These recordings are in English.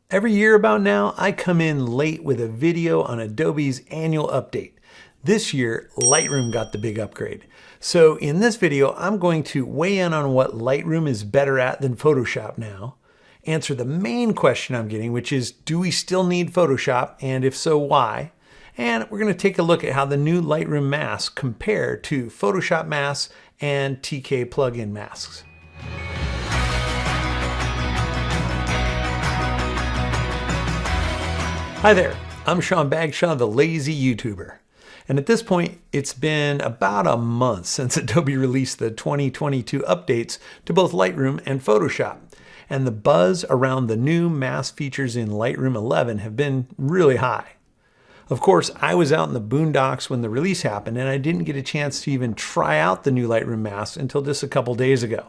Every year about now, I come in late with a video on Adobe's annual update. This year, Lightroom got the big upgrade. So in this video, I'm going to weigh in on what Lightroom is better at than Photoshop now, answer the main question I'm getting, which is, do we still need Photoshop, and if so, why? And we're going to take a look at how the new Lightroom masks compare to Photoshop masks and TK plugin masks. Hi there, I'm Sean Bagshaw, the lazy YouTuber. And at this point, it's been about a month since Adobe released the 2022 updates to both Lightroom and Photoshop. And the buzz around the new mask features in Lightroom 11 have been really high. Of course, I was out in the boondocks when the release happened, and I didn't get a chance to even try out the new Lightroom masks until just a couple days ago.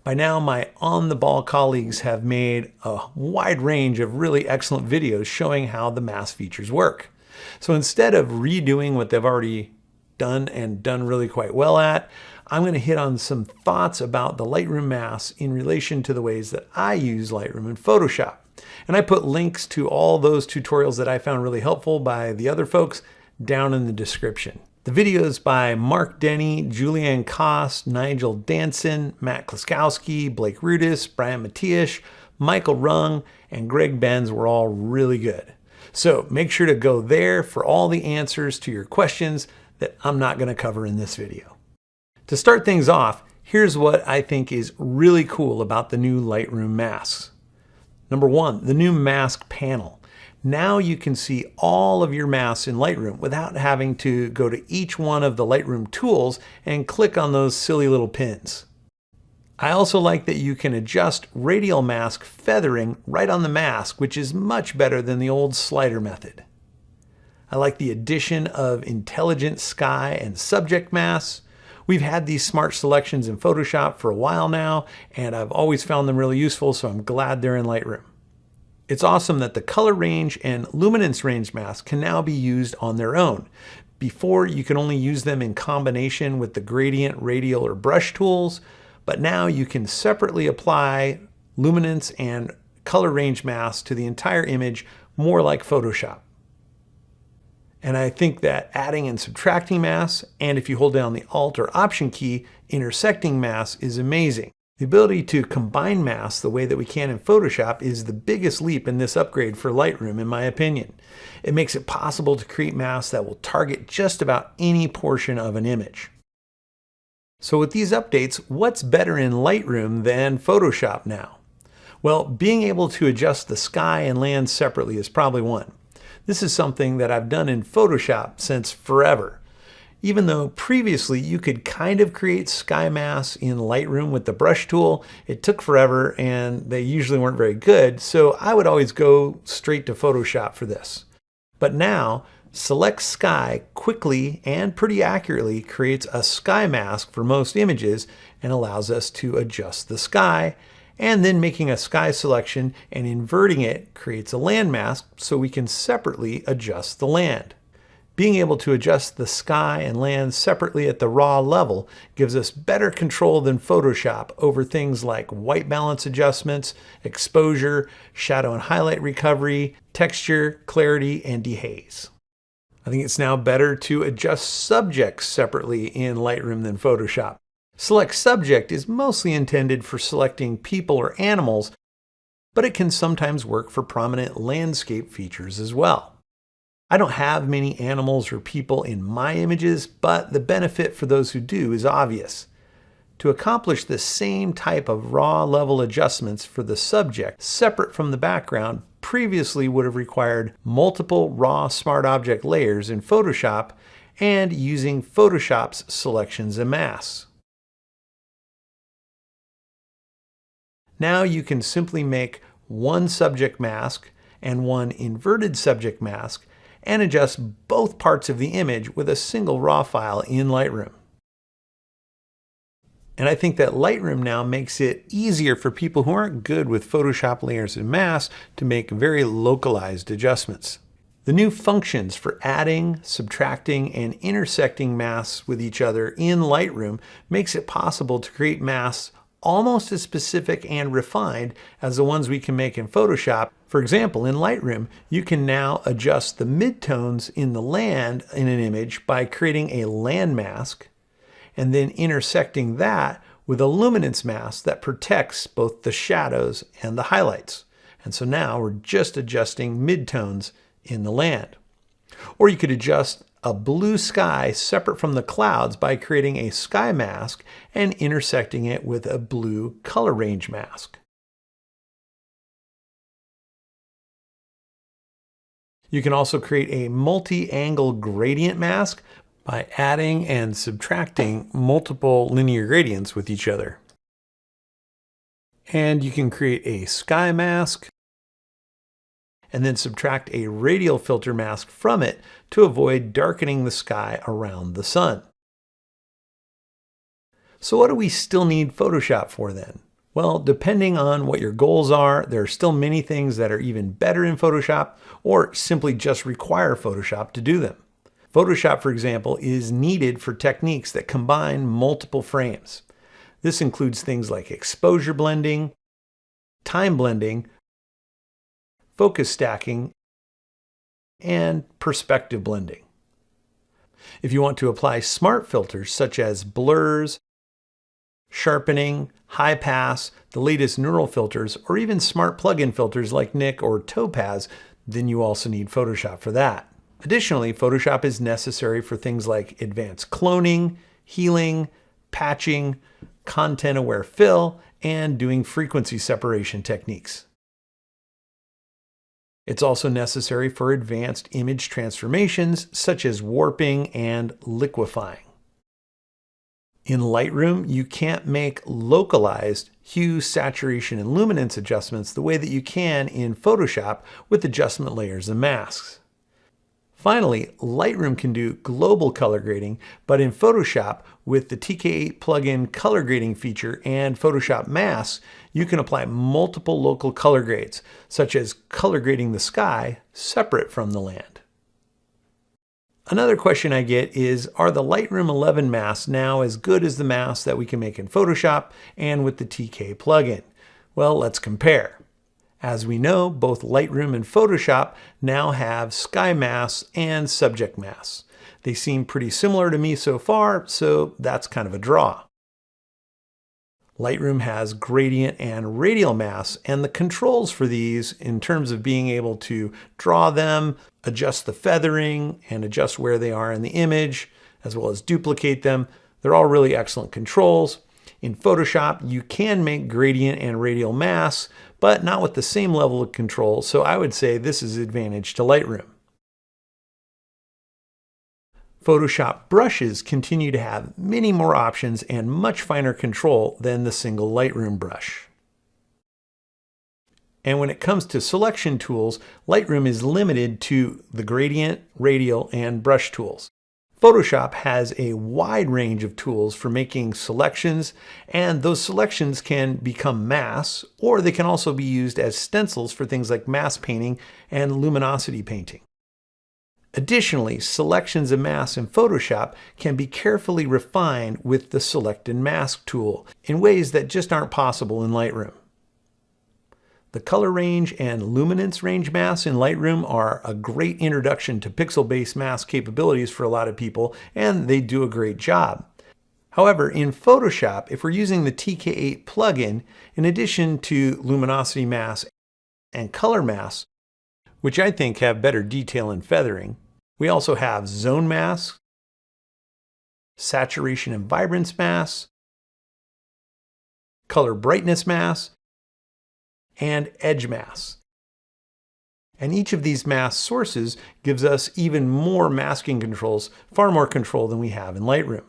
By now, my on-the-ball colleagues have made a wide range of really excellent videos showing how the mask features work. So instead of redoing what they've already done and done really quite well at, I'm going to hit on some thoughts about the Lightroom masks in relation to the ways that I use Lightroom in Photoshop. And I put links to all those tutorials that I found really helpful by the other folks down in the description. The videos by Mark Denny, Julianne Koss, Nigel Danson, Matt Klaskowski, Blake Rudis, Brian Matiash, Michael Rung, and Greg Benz were all really good. So make sure to go there for all the answers to your questions that I'm not going to cover in this video. To start things off, here's what I think is really cool about the new Lightroom masks. Number one, the new mask panel. Now you can see all of your masks in Lightroom without having to go to each one of the Lightroom tools and click on those silly little pins. I also like that you can adjust radial mask feathering right on the mask, which is much better than the old slider method. I like the addition of intelligent sky and subject masks. We've had these smart selections in Photoshop for a while now, and I've always found them really useful, so I'm glad they're in Lightroom. It's awesome that the color range and luminance range masks can now be used on their own. Before, you could only use them in combination with the gradient, radial, or brush tools, but now you can separately apply luminance and color range masks to the entire image, more like Photoshop. And I think that adding and subtracting masks, and if you hold down the Alt or Option key, intersecting masks is amazing. The ability to combine masks the way that we can in Photoshop is the biggest leap in this upgrade for Lightroom, in my opinion. It makes it possible to create masks that will target just about any portion of an image. So with these updates, what's better in Lightroom than Photoshop now? Well, being able to adjust the sky and land separately is probably one. This is something that I've done in Photoshop since forever. Even though previously you could kind of create sky masks in Lightroom with the brush tool, it took forever and they usually weren't very good, so I would always go straight to Photoshop for this. But now, Select Sky quickly and pretty accurately creates a sky mask for most images and allows us to adjust the sky, and then making a sky selection and inverting it creates a land mask so we can separately adjust the land. Being able to adjust the sky and land separately at the raw level gives us better control than Photoshop over things like white balance adjustments, exposure, shadow and highlight recovery, texture, clarity, and dehaze. I think it's now better to adjust subjects separately in Lightroom than Photoshop. Select Subject is mostly intended for selecting people or animals, but it can sometimes work for prominent landscape features as well. I don't have many animals or people in my images, but the benefit for those who do is obvious. To accomplish the same type of raw level adjustments for the subject separate from the background previously would have required multiple raw smart object layers in Photoshop and using Photoshop's selections and masks. Now you can simply make one subject mask and one inverted subject mask and adjust both parts of the image with a single raw file in Lightroom. And I think that Lightroom now makes it easier for people who aren't good with Photoshop layers and masks to make very localized adjustments. The new functions for adding, subtracting, and intersecting masks with each other in Lightroom makes it possible to create masks almost as specific and refined as the ones we can make in Photoshop. For example, in Lightroom, you can now adjust the midtones in the land in an image by creating a land mask and then intersecting that with a luminance mask that protects both the shadows and the highlights. And so now we're just adjusting midtones in the land. Or you could adjust a blue sky separate from the clouds by creating a sky mask and intersecting it with a blue color range mask. You can also create a multi-angle gradient mask by adding and subtracting multiple linear gradients with each other. And you can create a sky mask and then subtract a radial filter mask from it to avoid darkening the sky around the sun. So what do we still need Photoshop for then? Well, depending on what your goals are, there are still many things that are even better in Photoshop or simply just require Photoshop to do them. Photoshop, for example, is needed for techniques that combine multiple frames. This includes things like exposure blending, time blending, focus stacking, and perspective blending. If you want to apply smart filters such as blurs, sharpening, high pass, the latest neural filters, or even smart plugin filters like Nik or Topaz, then you also need Photoshop for that. Additionally, Photoshop is necessary for things like advanced cloning, healing, patching, content-aware fill, and doing frequency separation techniques. It's also necessary for advanced image transformations such as warping and liquefying. In Lightroom, you can't make localized hue, saturation, and luminance adjustments the way that you can in Photoshop with adjustment layers and masks. Finally, Lightroom can do global color grading, but in Photoshop, with the TK8 plugin color grading feature and Photoshop masks, you can apply multiple local color grades, such as color grading the sky separate from the land. Another question I get is, are the Lightroom 11 masks now as good as the masks that we can make in Photoshop and with the TK plugin? Well, let's compare. As we know, both Lightroom and Photoshop now have sky masks and subject masks. They seem pretty similar to me so far, so that's kind of a draw. Lightroom has gradient and radial masks, and the controls for these in terms of being able to draw them, adjust the feathering, and adjust where they are in the image, as well as duplicate them, they're all really excellent controls. In Photoshop, you can make gradient and radial masks, but not with the same level of control, so I would say this is an advantage to Lightroom. Photoshop brushes continue to have many more options and much finer control than the single Lightroom brush. And when it comes to selection tools, Lightroom is limited to the gradient, radial, and brush tools. Photoshop has a wide range of tools for making selections, and those selections can become masks, or they can also be used as stencils for things like mask painting and luminosity painting. Additionally, selections of masks in Photoshop can be carefully refined with the Select and Mask tool in ways that just aren't possible in Lightroom. The color range and luminance range masks in Lightroom are a great introduction to pixel-based mask capabilities for a lot of people, and they do a great job. However, in Photoshop, if we're using the TK8 plugin, in addition to luminosity masks and color masks, which I think have better detail and feathering, we also have zone masks, saturation and vibrance masks, color brightness masks, and edge masks. And each of these mask sources gives us even more masking controls, far more control than we have in Lightroom.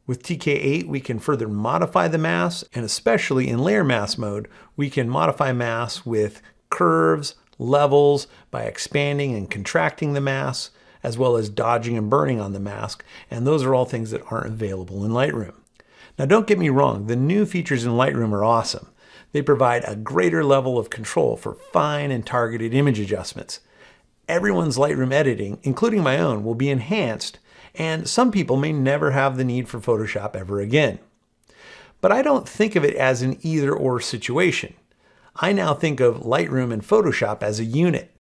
With TK8, we can further modify the masks, and especially in layer mask mode, we can modify masks with curves, levels, by expanding and contracting the mask, as well as dodging and burning on the mask, and those are all things that aren't available in Lightroom. Now don't get me wrong, the new features in Lightroom are awesome. They provide a greater level of control for fine and targeted image adjustments. Everyone's Lightroom editing, including my own, will be enhanced, and some people may never have the need for Photoshop ever again. But I don't think of it as an either-or situation. I now think of Lightroom and Photoshop as a unit.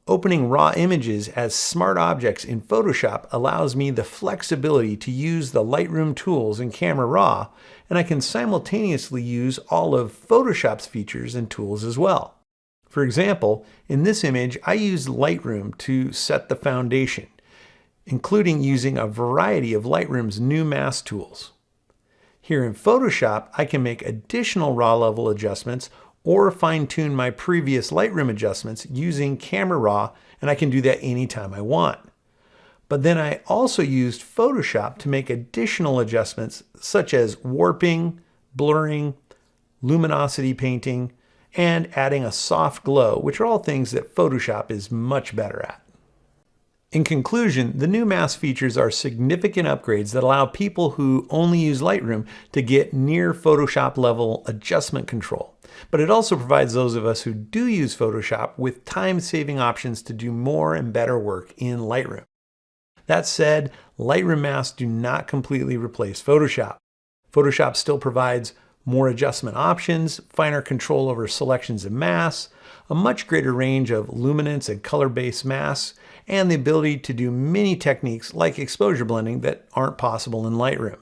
Opening raw images as smart objects in Photoshop allows me the flexibility to use the Lightroom tools in Camera Raw, and I can simultaneously use all of Photoshop's features and tools as well. For example, in this image, I used Lightroom to set the foundation, including using a variety of Lightroom's new mask tools. Here in Photoshop, I can make additional raw level adjustments or fine-tune my previous Lightroom adjustments using Camera Raw, and I can do that anytime I want. But then I also used Photoshop to make additional adjustments such as warping, blurring, luminosity painting, and adding a soft glow, which are all things that Photoshop is much better at. In conclusion, the new mask features are significant upgrades that allow people who only use Lightroom to get near Photoshop level adjustment control. But it also provides those of us who do use Photoshop with time-saving options to do more and better work in Lightroom. That said, Lightroom masks do not completely replace Photoshop. Photoshop still provides more adjustment options, finer control over selections of masks, a much greater range of luminance and color-based masks, and the ability to do many techniques like exposure blending that aren't possible in Lightroom.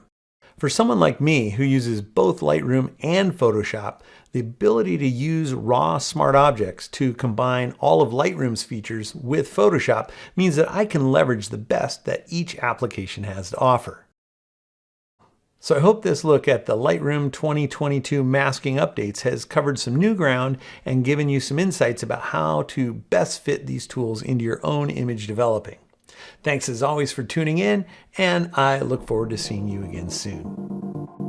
For someone like me who uses both Lightroom and Photoshop, the ability to use raw smart objects to combine all of Lightroom's features with Photoshop means that I can leverage the best that each application has to offer. So I hope this look at the Lightroom 2022 masking updates has covered some new ground and given you some insights about how to best fit these tools into your own image developing. Thanks as always for tuning in, and I look forward to seeing you again soon.